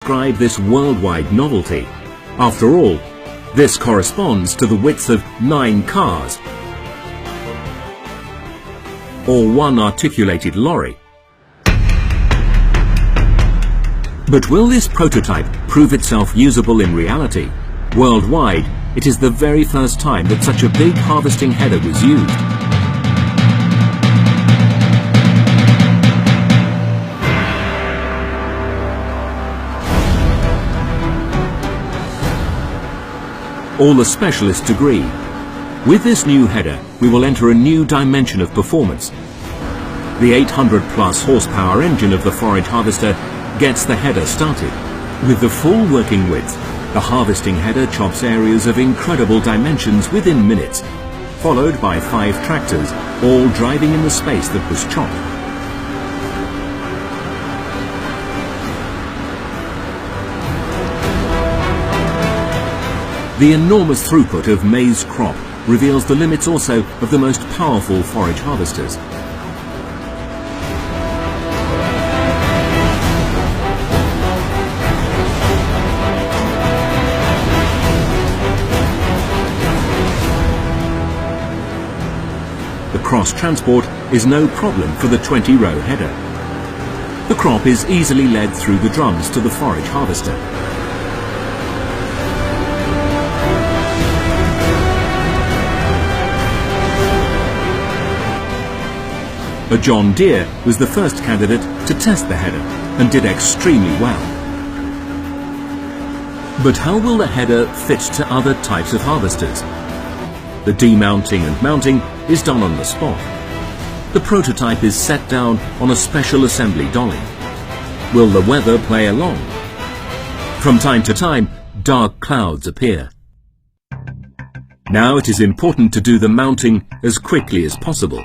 describe this worldwide novelty. After all, this corresponds to the width of 9 cars, or one articulated lorry. But will this prototype prove itself usable in reality? Worldwide, it is the very first time that such a big harvesting header was used. All the specialists agree. With this new header, we will enter a new dimension of performance. The 800+ horsepower engine of the forage harvester gets the header started. With the full working width, the harvesting header chops areas of incredible dimensions within minutes, followed by 5 tractors, all driving in the space that was chopped. The enormous throughput of maize crop reveals the limits also of the most powerful forage harvesters. The cross-transport is no problem for the 20-row header. The crop is easily led through the drums to the forage harvester. A John Deere was the first candidate to test the header and did extremely well. But how will the header fit to other types of harvesters? The demounting and mounting is done on the spot. The prototype is set down on a special assembly dolly. Will the weather play along? From time to time, dark clouds appear. Now it is important to do the mounting as quickly as possible.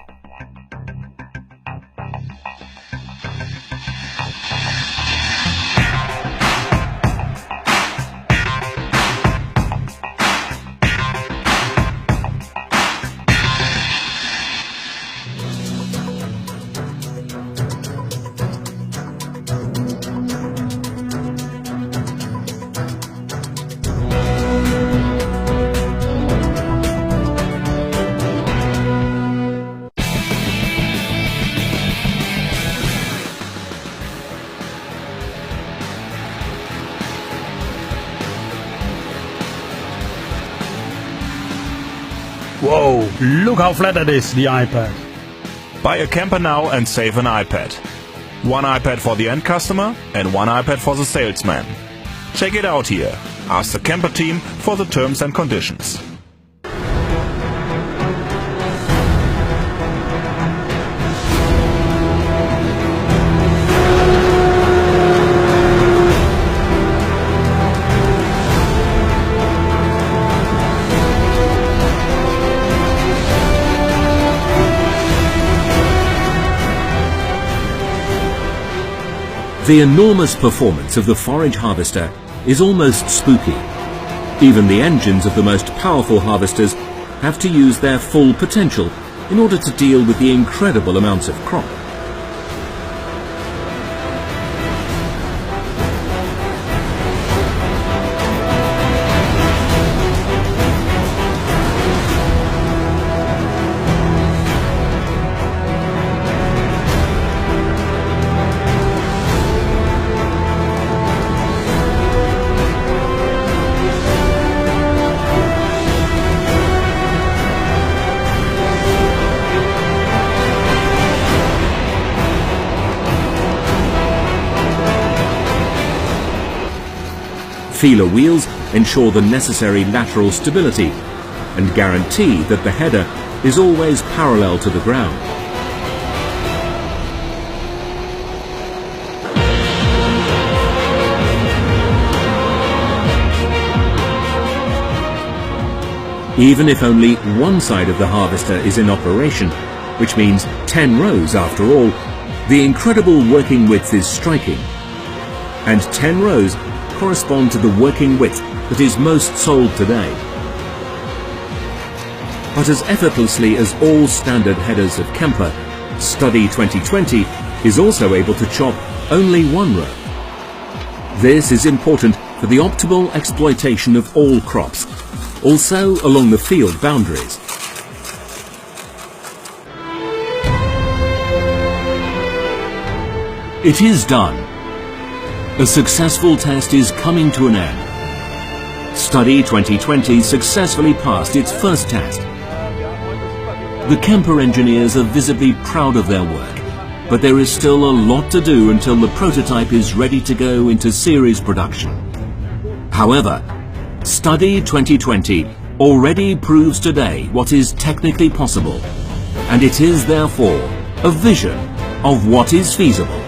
Whoa, look how flat that is, the iPad. Buy a camper now and save an iPad. One iPad for the end customer and one iPad for the salesman. Check it out here. Ask the camper team for the terms and conditions. The enormous performance of the forage harvester is almost spooky. Even the engines of the most powerful harvesters have to use their full potential in order to deal with the incredible amounts of crop. Feeler wheels ensure the necessary lateral stability and guarantee that the header is always parallel to the ground. Even if only one side of the harvester is in operation, which means 10 rows after all, the incredible working width is striking. And 10 rows correspond to the working width that is most sold today. But as effortlessly as all standard headers of Kemper, Study 2020 is also able to chop only one row. This is important for the optimal exploitation of all crops, also along the field boundaries. It is done. A successful test is coming to an end. Study 2020 successfully passed its first test. The Kemper engineers are visibly proud of their work, but there is still a lot to do until the prototype is ready to go into series production. However, Study 2020 already proves today what is technically possible, and it is therefore a vision of what is feasible.